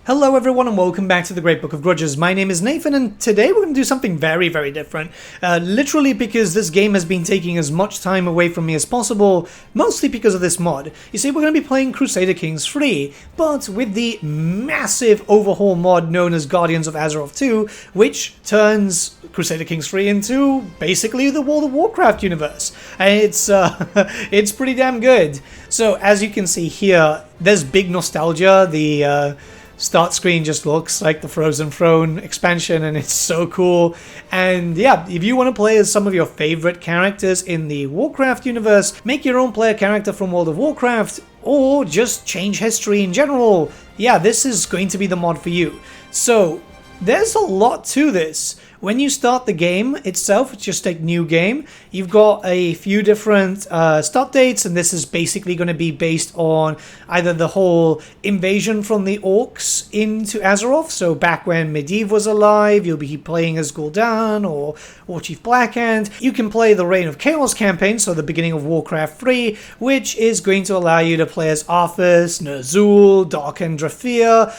Hello everyone and welcome back to the Great Book of Grudges. My name is Nathan and today we're going to do something very different. Literally because this game has been taking as much time away from me as possible, mostly because of this mod. You see, we're going to be playing Crusader Kings 3, but with the massive overhaul mod known as Guardians of Azeroth 2, which turns Crusader Kings 3 into basically the World of Warcraft universe. And it's pretty damn good. So as you can see here, there's big nostalgia. The start screen just looks like the Frozen Throne expansion and it's so cool. And yeah, if you want to play as some of your favorite characters in the Warcraft universe, make your own player character from World of Warcraft, or just change history in general, yeah, this is going to be the mod for you. So there's a lot to this. When you start the game itself, it's just like new game, you've got a few different start dates, and this is basically going to be based on either the whole invasion from the orcs into Azeroth, so back when Medivh was alive, you'll be playing as Gul'dan or Warchief Blackhand. You can play the Reign of Chaos campaign, so the beginning of Warcraft 3, which is going to allow you to play as Arthas, Ner'zhul, Darken Drafir,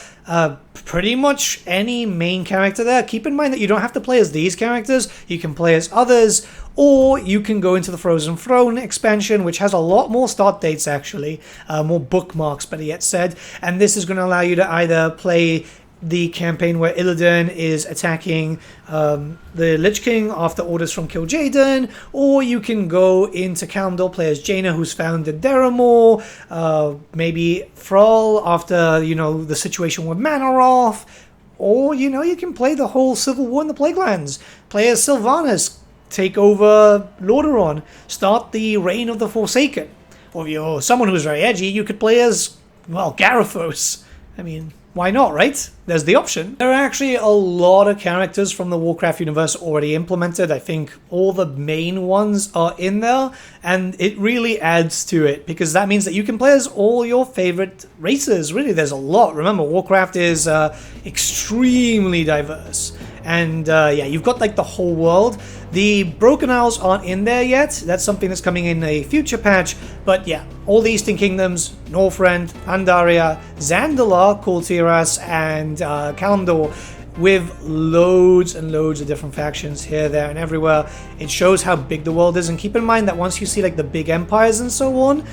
pretty much any main character there. Keep in mind that you don't have to play as these characters, you can play as others, or you can go into the Frozen Throne expansion, which has a lot more start dates actually, more bookmarks better yet said, and this is going to allow you to either play the campaign where Illidan is attacking the Lich King after orders from Kil'jaeden, or you can go into Kalimdor, play as Jaina, who's found in Deramore, maybe Thrall after, you know, the situation with Manaroth, or, you know, you can play the whole Civil War in the Plaguelands, play as Sylvanas, take over Lordaeron, start the Reign of the Forsaken, or if you're someone who's very edgy, you could play as, well, Garithos. I mean, why not, right? There's the option. There are actually a lot of characters from the Warcraft universe already implemented. I think all the main ones are in there, and it really adds to it, because that means that you can play as all your favorite races. Really, there's a lot. Remember, Warcraft is extremely diverse. And yeah, you've got like the whole world. The Broken Isles aren't in there yet. That's something that's coming in a future patch. But yeah, all the Eastern Kingdoms, Northrend, Pandaria, Zandalar, Kul Tiras, and Kalimdor, with loads and loads of different factions here, there, and everywhere. It shows how big the world is, and keep in mind that once you see like the big empires and so on,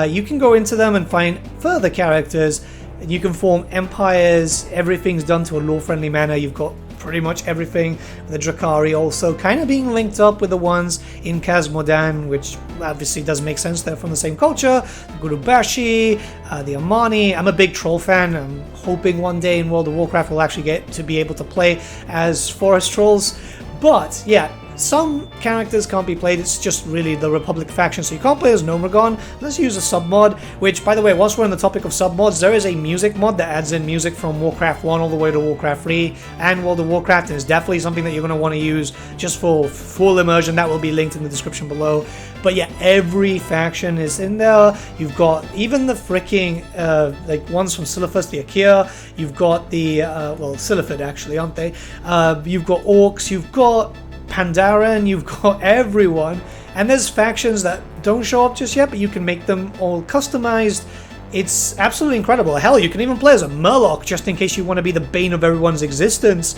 you can go into them and find further characters, and you can form empires. Everything's done to a lore-friendly manner. You've got pretty much everything. The Drakari also kind of being linked up with the ones in Khazmodan, which obviously does make sense, they're from the same culture. The Gurubashi, the Amani. I'm a big troll fan. I'm hoping one day in World of Warcraft we'll actually get to be able to play as forest trolls. But yeah, some characters can't be played. It's just really the Republic faction, so you can't play as Gnomeregan. Let's use a submod, which, by the way, whilst we're on the topic of submods, there is a music mod that adds in music from Warcraft 1 all the way to Warcraft 3 and World of Warcraft, and it's definitely something that you're going to want to use just for full immersion. That will be linked in the description below. But yeah, every faction is in there. You've got even the freaking, like, ones from Silithus, the Akir. You've got the, well, Silithid actually, aren't they? You've got Orcs, you've got Pandaren, you've got everyone, and there's factions that don't show up just yet, but you can make them all customized. It's absolutely incredible. Hell, you can even play as a Murloc just in case you want to be the bane of everyone's existence.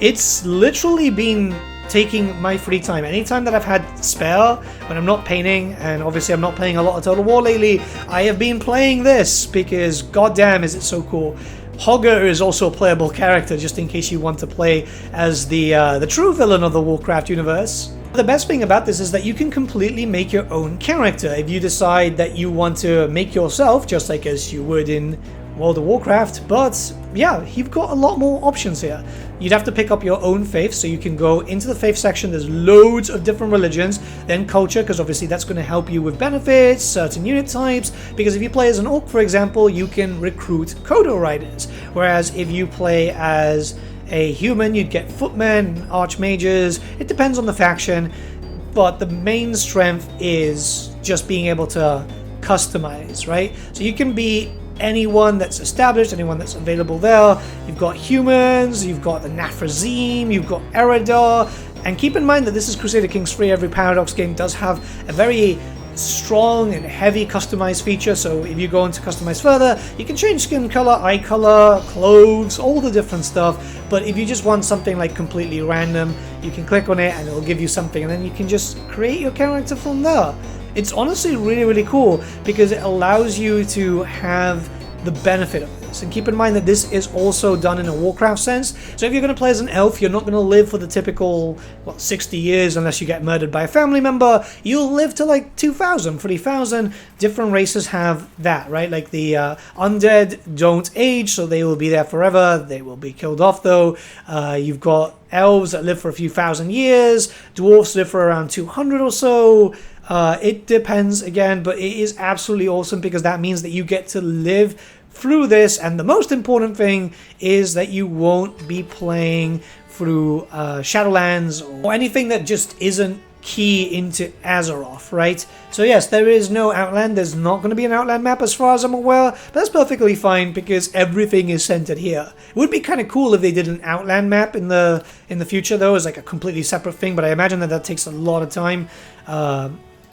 It's literally been taking my free time. Anytime that I've had spare, when I'm not painting, and obviously I'm not playing a lot of Total War lately, I have been playing this because goddamn is it so cool. Hogger is also a playable character, just in case you want to play as the true villain of the Warcraft universe. The best thing about this is that you can completely make your own character if you decide that you want to make yourself, just like as you would in World of Warcraft. But yeah, you've got a lot more options here. You'd have to pick up your own faith, so you can go into the faith section. There's loads of different religions. Then culture, because obviously that's going to help you with benefits, certain unit types, because if you play as an orc, for example, you can recruit Kodo riders, whereas if you play as a human, you'd get footmen, archmages. It depends on the faction, but the main strength is just being able to customize, right? So you can be anyone that's established, anyone that's available there. You've got humans, you've got the Nathrazim, you've got Eredar, and keep in mind that this is Crusader Kings 3. Every Paradox game does have a very strong and heavy customized feature. So if you go into customize further, you can change skin color, eye color, clothes, all the different stuff. But if you just want something like completely random, you can click on it and it'll give you something, and then you can just create your character from there. It's honestly really, really cool because it allows you to have the benefit of this. And keep in mind that this is also done in a Warcraft sense. So if you're going to play as an elf, you're not going to live for the typical, 60 years unless you get murdered by a family member. You'll live to like 2,000, 3,000. Different races have that, right? Like the undead don't age, so they will be there forever. They will be killed off though. You've got elves that live for a few thousand years. Dwarfs live for around 200 or so. It depends again, but it is absolutely awesome because that means that you get to live through this, and the most important thing is that you won't be playing through Shadowlands or anything that just isn't key into Azeroth, right? So yes, there is no Outland. There's not going to be an Outland map as far as I'm aware, but that's perfectly fine because everything is centered here. It would be kind of cool if they did an Outland map in the future though, as like a completely separate thing, but I imagine that takes a lot of time.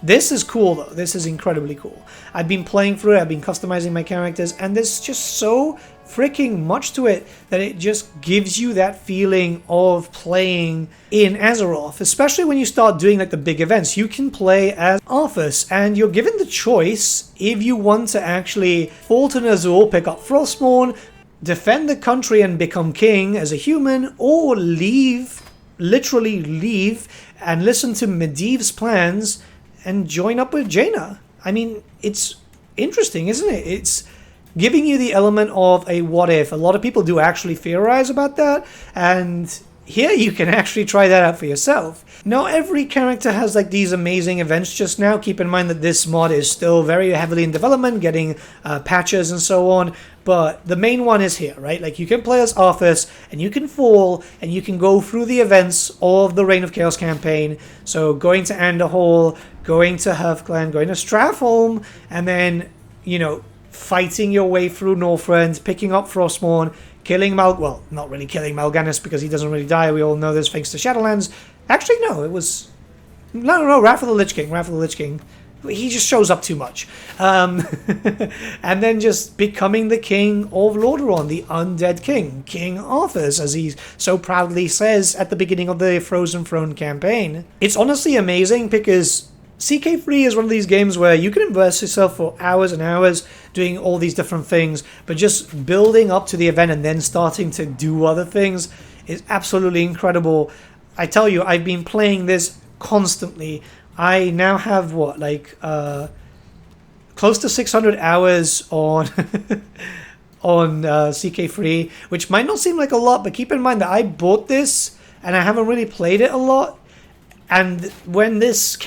This is cool though. This is incredibly cool. I've been playing through it, I've been customizing my characters, and there's just so freaking much to it that it just gives you that feeling of playing in Azeroth, especially when you start doing like the big events. You can play as Arthas, and you're given the choice if you want to actually fall to Nazul, pick up Frostmourne, defend the country and become king as a human, or leave, literally leave, and listen to Medivh's plans and join up with Jaina. I mean, it's interesting, isn't it? It's giving you the element of a what if. A lot of people do actually theorize about that, and here you can actually try that out for yourself. Now, every character has like these amazing events just now. Keep in mind that this mod is still very heavily in development, getting patches and so on. But the main one is here, right? Like you can play as Arthas, and you can fall, and you can go through the events of the Reign of Chaos campaign. So going to Underhall, going to Hearthclan, going to Stratholme, and then, you know, fighting your way through Northrend, picking up Frostmourne, killing well, not really killing Mal'Ganis because he doesn't really die. We all know this thanks to Shadowlands. Actually, no, it was... No, Wrath of the Lich King. He just shows up too much. And then just becoming the king of Lordaeron, the undead king, King Arthas, as he so proudly says at the beginning of the Frozen Throne campaign. It's honestly amazing because CK3 is one of these games where you can immerse yourself for hours and hours doing all these different things, but just building up to the event and then starting to do other things is absolutely incredible. I tell you, I've been playing this constantly. I now have what, like close to 600 hours on on CK3, which might not seem like a lot, but keep in mind that I bought this and I haven't really played it a lot. And when this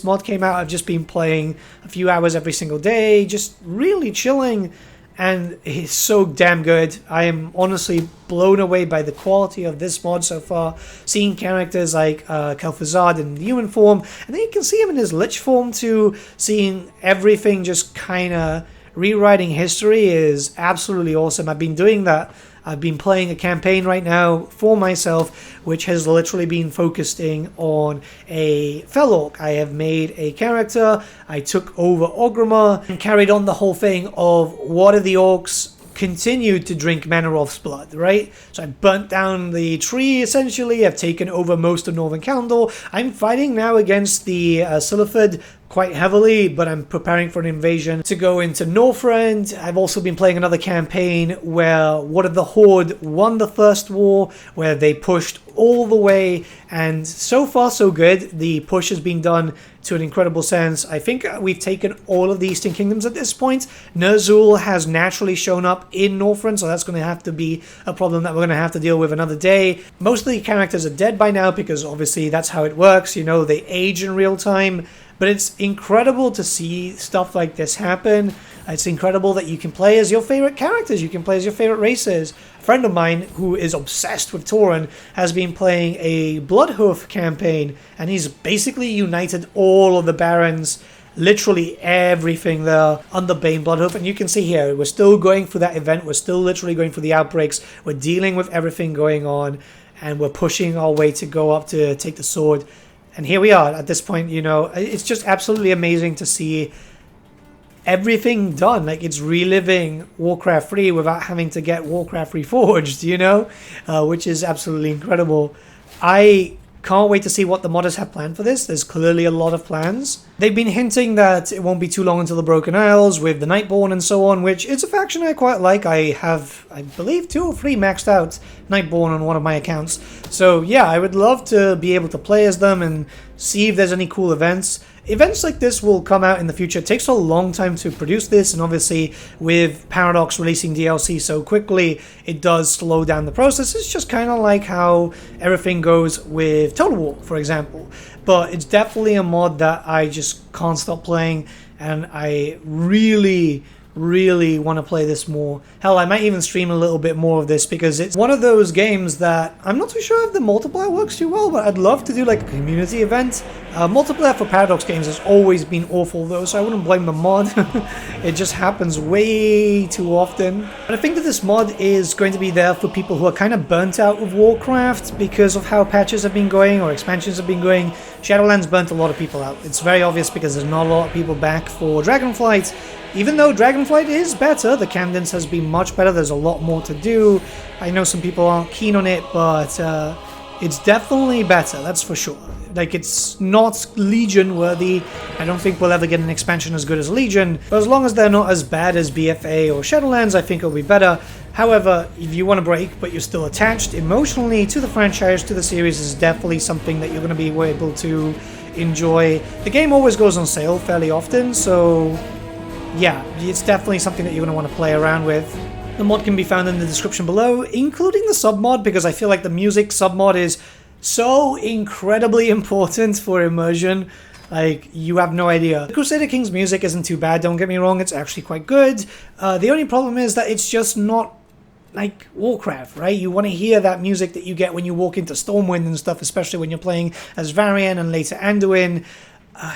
mod came out, I've just been playing a few hours every single day, just really chilling, and it's so damn good. I am honestly blown away by the quality of this mod so far. Seeing characters like Kel'Thuzad in human form, and then you can see him in his Lich form too. Seeing everything just kind of rewriting history is absolutely awesome. I've been doing that. I've been playing a campaign right now for myself, which has literally been focusing on a Felorc. I have made a character, I took over Orgrimmar, and carried on the whole thing of what if the orcs continued to drink Manaroth's blood, right? So I burnt down the tree, essentially. I've taken over most of Northern Kalimdor. I'm fighting now against the Silithid quite heavily, but I'm preparing for an invasion to go into Northrend. I've also been playing another campaign where What if the Horde won the first war, where they pushed all the way, and so far so good. The push has been done to an incredible sense. I think we've taken all of the Eastern Kingdoms at this point. Ner'zhul has naturally shown up in Northrend, so that's going to have to be a problem that we're going to have to deal with another day. Most of the characters are dead by now because obviously that's how it works, you know, they age in real time. But it's incredible to see stuff like this happen. It's incredible that you can play as your favorite characters, you can play as your favorite races. A friend of mine who is obsessed with Tauren has been playing a Bloodhoof campaign, and he's basically united all of the barons, literally everything there under Bane Bloodhoof. And you can see here, we're still going through that event, we're still literally going through the outbreaks, we're dealing with everything going on, and we're pushing our way to go up to take the sword. And here we are at this point, you know, it's just absolutely amazing to see everything done. Like, it's reliving Warcraft 3 without having to get Warcraft Reforged, you know, which is absolutely incredible. I can't wait to see what the modders have planned for this. There's clearly a lot of plans. They've been hinting that it won't be too long until the Broken Isles with the Nightborn and so on, which is a faction I quite like. I have, I believe, 2 or 3 maxed out Nightborn on one of my accounts. So yeah, I would love to be able to play as them and see if there's any cool events. Events like this will come out in the future. It takes a long time to produce this, and obviously with Paradox releasing DLC so quickly, it does slow down the process. It's just kind of like how everything goes with Total War, for example. But it's definitely a mod that I just can't stop playing, and I really want to play this more. Hell, I might even stream a little bit more of this, because it's one of those games that I'm not too sure if the multiplayer works too well, but I'd love to do like a community event. Multiplayer for Paradox games has always been awful though, so I wouldn't blame the mod. It just happens way too often. But I think that this mod is going to be there for people who are kind of burnt out of Warcraft because of how patches have been going or expansions have been going. Shadowlands burnt a lot of people out. It's very obvious because there's not a lot of people back for Dragonflight. Even though Dragonflight is better, the cadence has been much better. There's a lot more to do. I know some people aren't keen on it, but it's definitely better, that's for sure. Like, it's not Legion worthy. I don't think we'll ever get an expansion as good as Legion, but as long as they're not as bad as BFA or Shadowlands, I think it'll be better. However, if you want to break, but you're still attached emotionally to the franchise, to the series, is definitely something that you're going to be able to enjoy. The game always goes on sale fairly often, so yeah, it's definitely something that you're going to want to play around with. The mod can be found in the description below, including the submod, because I feel like the music submod is so incredibly important for immersion. Like, you have no idea. The Crusader King's music isn't too bad, don't get me wrong, it's actually quite good. The only problem is that it's just not like Warcraft, right? You want to hear that music that you get when you walk into Stormwind and stuff, especially when you're playing as Varian and later Anduin.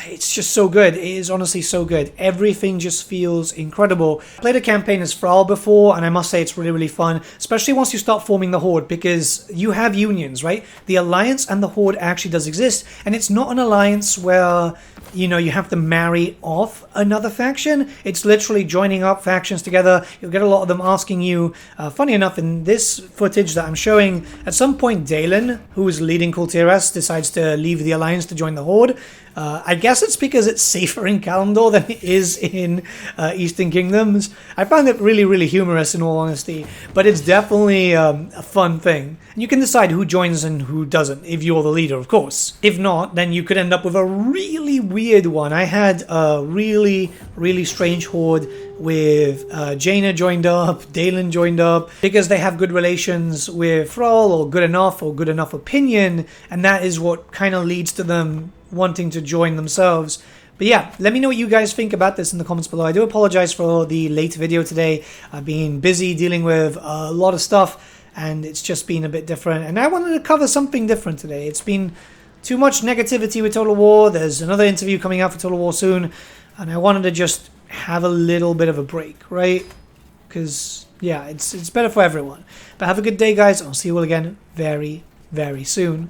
It's just so good. It is honestly so good. Everything just feels incredible. I played a campaign as Thrall before, and I must say it's really fun, especially once you start forming the Horde, because you have unions, right? The Alliance and the Horde actually does exist, and it's not an alliance where, you know, you have to marry off another faction. It's literally joining up factions together. You'll get a lot of them asking you. Funny enough, in this footage that I'm showing, at some point Dalen, who is leading Kultiras, decides to leave the Alliance to join the Horde. I guess it's because it's safer in Kalimdor than it is in Eastern Kingdoms. I find it really humorous, in all honesty, but it's definitely a fun thing. And you can decide who joins and who doesn't, if you're the leader, of course. If not, then you could end up with a really weird one. I had a really strange horde with Jaina joined up, Dalen joined up, because they have good relations with Thrall, or good enough opinion, and that is what kind of leads to them wanting to join themselves. But yeah, let me know what you guys think about this in the comments below. I do apologize for the late video today. I've been busy dealing with a lot of stuff, and it's just been a bit different, and I wanted to cover something different today. It's been too much negativity with Total War. There's another interview coming out for Total War soon, and I wanted to just have a little bit of a break, right? Because yeah, it's better for everyone. But have a good day, guys. I'll see you all again very soon.